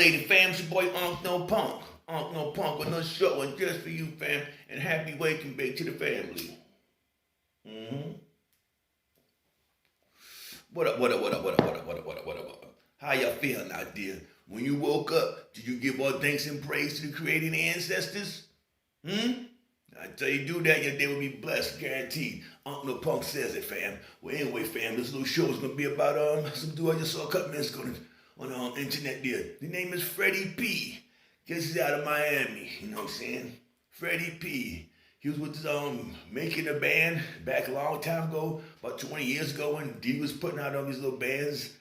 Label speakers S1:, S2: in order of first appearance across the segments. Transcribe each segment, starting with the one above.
S1: lady, fam. It's your boy Unc No Punk. Unc No Punk with no short one just for you, fam. And happy waking bake to the family. Mm-hmm. What up, what up, what up, what up, what up, what up, what up, what up? How y'all feeling out there? When you woke up, did you give all thanks and praise to the creating ancestors? I tell you, do that, your day will be blessed, guaranteed. Uncle No Punk says it, fam. Well, anyway, fam, this little show is gonna be about some dude I just saw a couple minutes ago on the internet there. The name is Freddie P. Guess he's out of Miami. You know what I'm saying? Freddie P. He was with his making a band back a long time ago, about 20 years ago, when Diddy was putting out all these little bands.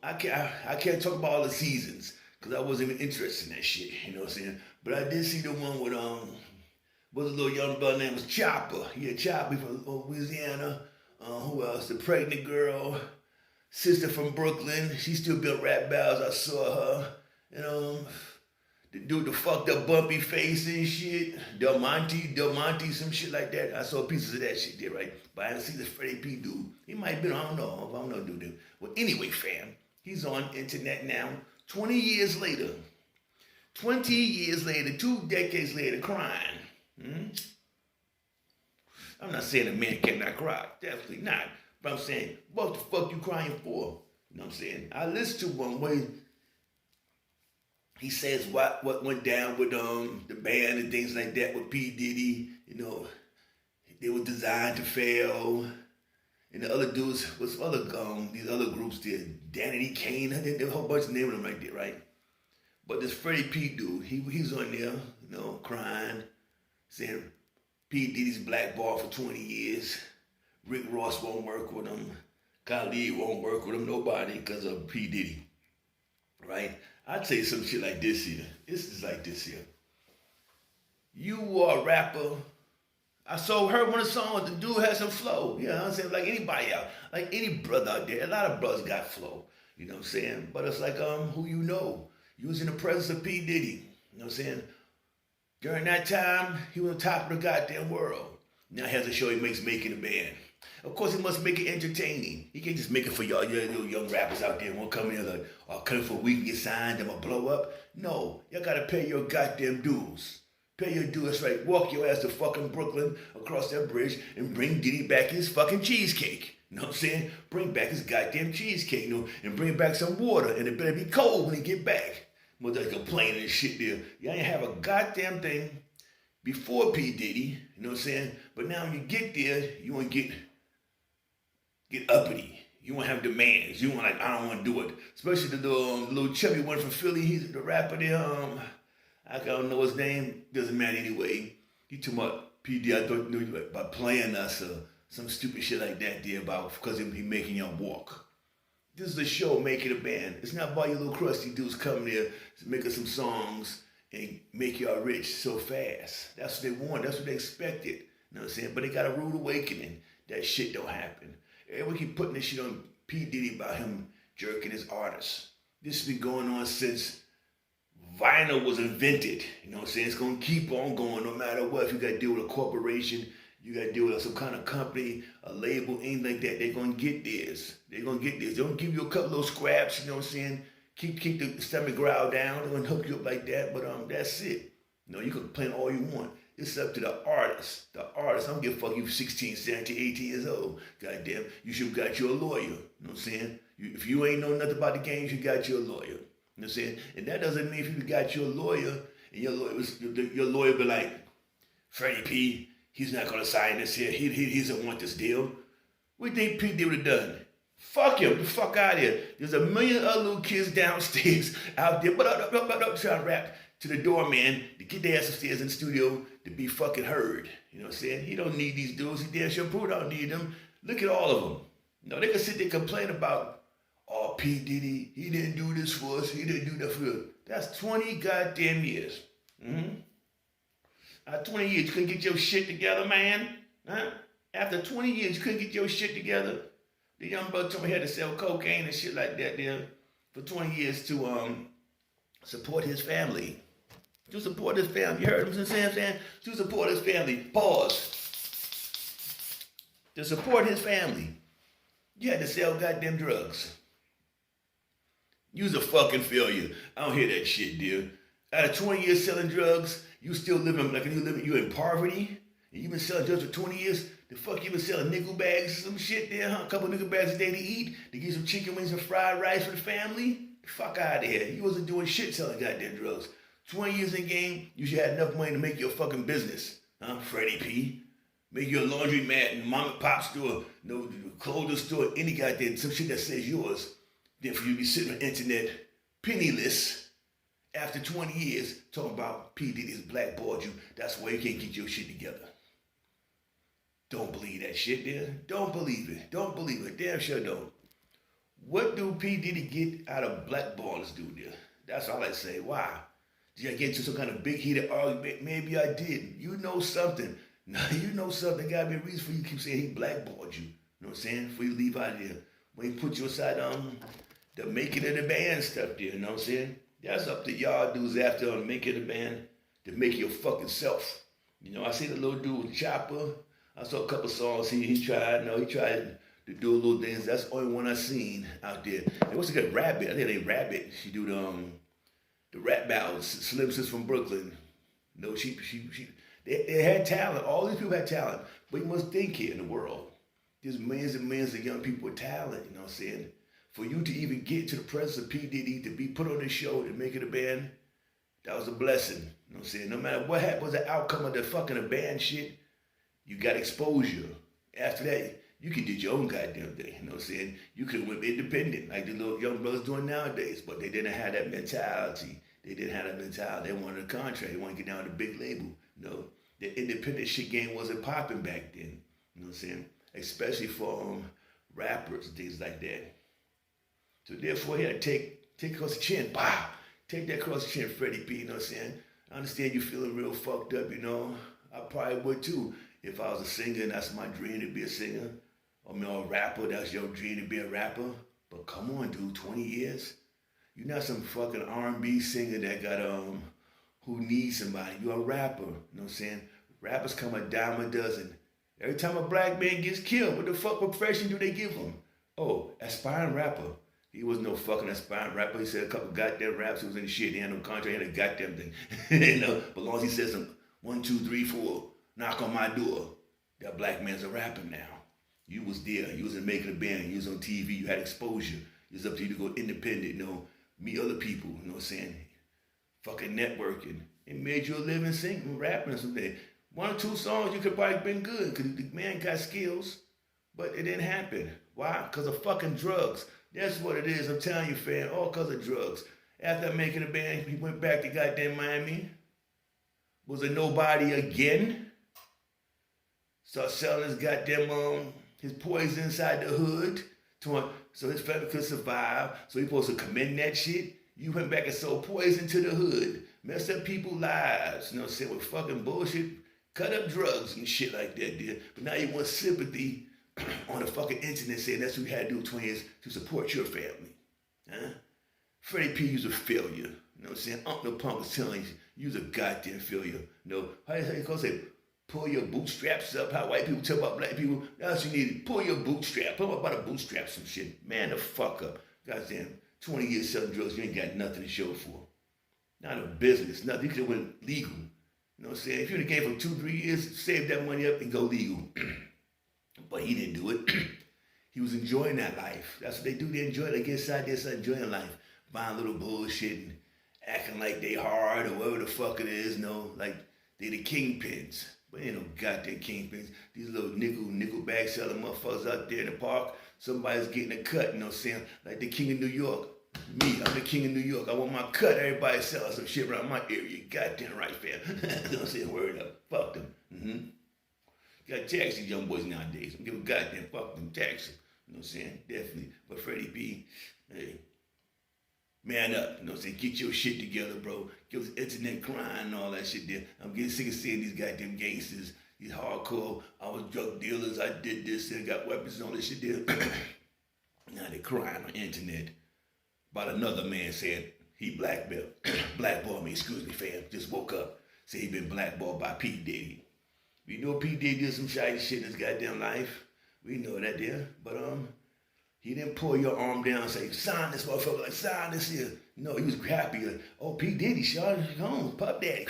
S1: I can't talk about all the seasons because I wasn't even interested in that shit. You know what I'm saying? But I did see the one with was a little young brother named was Chopper. Yeah, Chopper from Louisiana. Who else? The pregnant girl, sister from Brooklyn. She still built rap battles. I saw her. And the dude, the fucked up bumpy face and shit. Del Monte, some shit like that. I saw pieces of that shit there, right? But I didn't see the Freddie P dude. He might have been, I don't know, dude. Well, anyway, fam, he's on internet now. 20 years later, 2 decades later, crying. I'm not saying a man cannot cry. Definitely not. But I'm saying, what the fuck you crying for? You know what I'm saying? I listened to one where he says what went down with the band and things like that with P. Diddy. You know, they were designed to fail. And the other dudes was these other groups did. Danny Kane, I think there was a whole bunch of names of them right there, right? But this Freddie P. dude, he's on there, you know, crying, saying P. Diddy's blackballed for 20 years. Rick Ross won't work with him. Khalid won't work with him. Nobody because of P. Diddy. Right? I'd say some shit like this here. This is like this here. You are a rapper. I heard one of the songs, the dude has some flow. You know what I'm saying? Like anybody out. Like any brother out there. A lot of brothers got flow. You know what I'm saying? But it's like who you know. You was in the presence of P. Diddy. You know what I'm saying? During that time, he was on top of the goddamn world. Now he has a show he makes making a band. Of course, he must make it entertaining. He can't just make it for y'all little young rappers out there who won't come in like, come for a week and get signed, I'm gonna blow up. No, y'all gotta pay your goddamn dues. Pay your dues, right? Walk your ass to fucking Brooklyn across that bridge and bring Diddy back his fucking cheesecake. You know what I'm saying? Bring back his goddamn cheesecake, you know, and bring back some water, and it better be cold when he get back. Motherfucker complaining and shit there. Y'all ain't have a goddamn thing before P. Diddy, you know what I'm saying? But now when you get there, you want to get uppity. You want to have demands. You want like, I don't want to do it. Especially the little chubby one from Philly. He's the rapper there. I don't know his name. Doesn't matter anyway. He talking about P. Diddy. I thought you knew about playing us or some stupid shit like that there about because he making y'all walk. This is a show, making a band. It's not about your little crusty dudes coming there making some songs and make y'all rich so fast. That's what they want. That's what they expected. You know what I'm saying? But they got a rude awakening. That shit don't happen. Everyone keep putting this shit on P. Diddy about him jerking his artists. This has been going on since vinyl was invented. You know what I'm saying? It's going to keep on going no matter what. If you got to deal with a corporation, you got to deal with some kind of company, a label, anything like that. They're going to get this. They're going to get this. They're going to give you a couple of scraps, you know what I'm saying? Keep the stomach growl down. They're going to hook you up like that, but that's it. You know, you can complain all you want. It's up to the artist. The artist, I don't give a fuck you 16, 17, 18 years old. Goddamn, you should have got you a lawyer. You know what I'm saying? If you ain't know nothing about the game, you got you a lawyer. You know what I'm saying? And that doesn't mean if you got you a lawyer, and your lawyer be like, Freddie P., he's not going to sign this here. He doesn't want this deal. What do you think P. Diddy would have done? Fuck him. The fuck out of here. There's a million other little kids downstairs out there, trying to rap to the doorman to get their ass upstairs in the studio to be fucking heard. You know what I'm saying? He don't need these dudes. He damn sure don't need them. Look at all of them. You know, they can sit there and complain about, oh, P. Diddy, he didn't do this for us. He didn't do that for us. That's 20 goddamn years. After 20 years, you couldn't get your shit together, man? Huh? After 20 years, you couldn't get your shit together? The young brother told me he had to sell cocaine and shit like that there for 20 years to support his family. To support his family. You heard him saying? To support his family. Pause. To support his family, you had to sell goddamn drugs. You's a fucking failure. I don't hear that shit, dear. Out of 20 years selling drugs, you still living like you in poverty, and you been selling drugs for 20 years. The fuck you been selling nickel bags or some shit there, huh? A couple nickel bags a day to eat, to get some chicken wings and fried rice for the family? Fuck out of here. You wasn't doing shit selling goddamn drugs. 20 years in game, you should have enough money to make your fucking business, huh? Freddie P. Make your laundry mat and mom and pop store, no clothing store, any goddamn some shit that says yours. Then for you to be sitting on the internet, penniless, after 20 years, talking about P. Diddy's blackballed you. That's why you can't get your shit together. Don't believe that shit, there. Don't believe it. Don't believe it. Damn sure don't. What do P. Diddy get out of blackballing this dude there? That's all I say. Why? Did I get into some kind of big heated argument? Maybe I did. You know something. Now you know something. Gotta be a reason for you to keep saying he blackballed you. You know what I'm saying? Before you leave out of there. When he put you aside the making of the band stuff there, you know what I'm saying? That's up to y'all dudes after making the band to make your fucking self. You know, I see the little dude with Chopper. I saw a couple songs he tried. He tried to do little things. That's the only one I seen out there. And what's a good Rabbit? I think they Rabbit. She do the rap battles. Slim Sis from Brooklyn. No, they had talent. All these people had talent. But you must think here in the world. There's millions and millions of young people with talent, you know what I'm saying? For you to even get to the presence of P. Diddy, to be put on this show, to make it a band, that was a blessing. You know what I'm saying? No matter what happened, was the outcome of the fucking band shit, you got exposure. After that, you could do your own goddamn thing, you know what I'm saying? You could have went independent, like the little young brothers doing nowadays, but they didn't have that mentality. They didn't have that mentality. They wanted a contract. They wanted to get down to the big label. You know, the independent shit game wasn't popping back then. You know what I'm saying? Especially for rappers and things like that. So therefore, he had to take across the chin. Wow. Take that across the chin, Freddie P. You know what I'm saying? I understand you feeling real fucked up, you know. I probably would too. If I was a singer and that's my dream to be a singer. Or a rapper, that's your dream to be a rapper. But come on, dude, 20 years? You're not some fucking R&B singer that got, who needs somebody. You're a rapper, you know what I'm saying? Rappers come a dime a dozen. Every time a black man gets killed, what the fuck profession do they give him? Oh, aspiring rapper. He was no fucking aspiring rapper. He said a couple goddamn raps. He was in the shit. He had no contract. He had a goddamn thing. You know, but as long as he says some 1, 2, 3, 4, knock on my door, that black man's a rapper now. You was there. You was in making a band. You was on TV. You had exposure. It's up to you to go independent, you know, meet other people, you know what I'm saying? Fucking networking. It made you a living singing, rapping or something. 1 or 2 songs, you could probably been good because the man got skills, but it didn't happen. Why? Because of fucking drugs. That's what it is. I'm telling you, fam, all because of drugs. After making a band, he went back to goddamn Miami. Was a nobody again. Started selling his goddamn, his poison inside the hood. So his family could survive. So he supposed to commend that shit. You went back and sold poison to the hood. Messed up people's lives. You know what I'm saying? With fucking bullshit. Cut up drugs and shit like that, dude. But now you want sympathy on the fucking internet saying that's what you had to do 20 years to support your family. Huh? Freddie P, you's a failure. You know what I'm saying? Uncle Punk is telling you, you's a goddamn failure. You know, how you gonna say, pull your bootstraps up? How white people tell about black people? That's what you need. Pull your bootstrap. Pull up about a bootstrap some shit. Man the fuck up. Goddamn, 20 years selling drugs, you ain't got nothing to show for. Not a business, nothing. You could have went legal. You know what I'm saying? If you'd have gave him 2, 3 years, save that money up and go legal. But he didn't do it. He was enjoying that life. That's what they do. They enjoy it. They get inside there, start enjoying life. Buying little bullshit and acting like they hard or whatever the fuck it is. You know, like they the kingpins. But ain't no goddamn kingpins. These little nickel bag selling motherfuckers out there in the park. Somebody's getting a cut, you know what I'm saying? Like the king of New York. Me, I'm the king of New York. I want my cut. Everybody selling some shit around my area. Goddamn right, fam. You know what I'm saying? Word up. Fuck them. Got tax these young boys nowadays. I'm giving goddamn fuck them taxes. You know what I'm saying? Definitely. But Freddie P, hey, man up. You know what I'm saying? Get your shit together, bro. Give us internet crime and all that shit there. I'm getting sick of seeing these goddamn gangsters, these hardcore, I was drug dealers, I did this, and got weapons and all this shit there. Now they crying on the internet about another man saying he blackballed me, excuse me, fam. Just woke up. Say he been blackballed by P. Diddy. We know P. Diddy did some shady shit in his goddamn life. We know that there. But He didn't pull your arm down and say, sign this motherfucker, like, sign this here. No, he was happy. Like, oh, P. Diddy, Charlotte, home, Puff Daddy.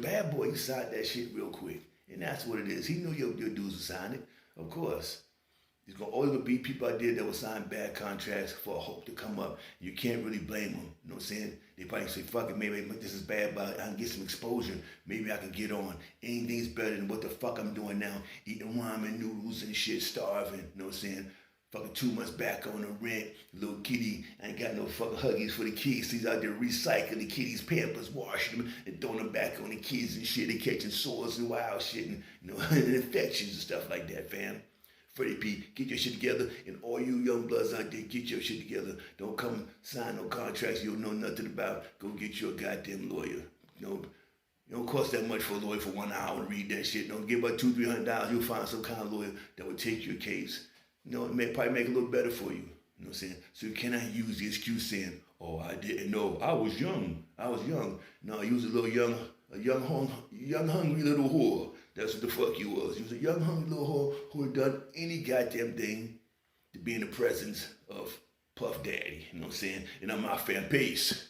S1: Bad boy, you signed that shit real quick. And that's what it is. He knew your dudes would sign it, of course. There's going to always be people out there that will sign bad contracts for a hope to come up. You can't really blame them. You know what I'm saying? They probably say, fuck it, maybe this is bad, but I can get some exposure. Maybe I can get on. Anything's better than what the fuck I'm doing now. Eating ramen noodles and shit, starving. You know what I'm saying? Fucking 2 months back on the rent. Little kitty, I ain't got no fucking Huggies for the kids. He's out there recycling the kitties' pampers, washing them, and throwing them back on the kids and shit. They catching sores and wild shit and, you know, and infections and stuff like that, fam. Freddie P, get your shit together, and all you young bloods out there, get your shit together. Don't come sign no contracts you don't know nothing about. Go get you a goddamn lawyer. You know, it don't cost that much for a lawyer for 1 hour to read that shit. Don't give about $200-300. You'll find some kind of lawyer that will take your case. You know, it may probably make it a little better for you. You know what I'm saying? So you cannot use the excuse saying, oh, I didn't know. I was young. No, you was a young hungry little whore. That's what the fuck you was. You was a young hungry little whore who had done any goddamn thing to be in the presence of Puff Daddy. You know what I'm saying? And I'm my fan. Peace.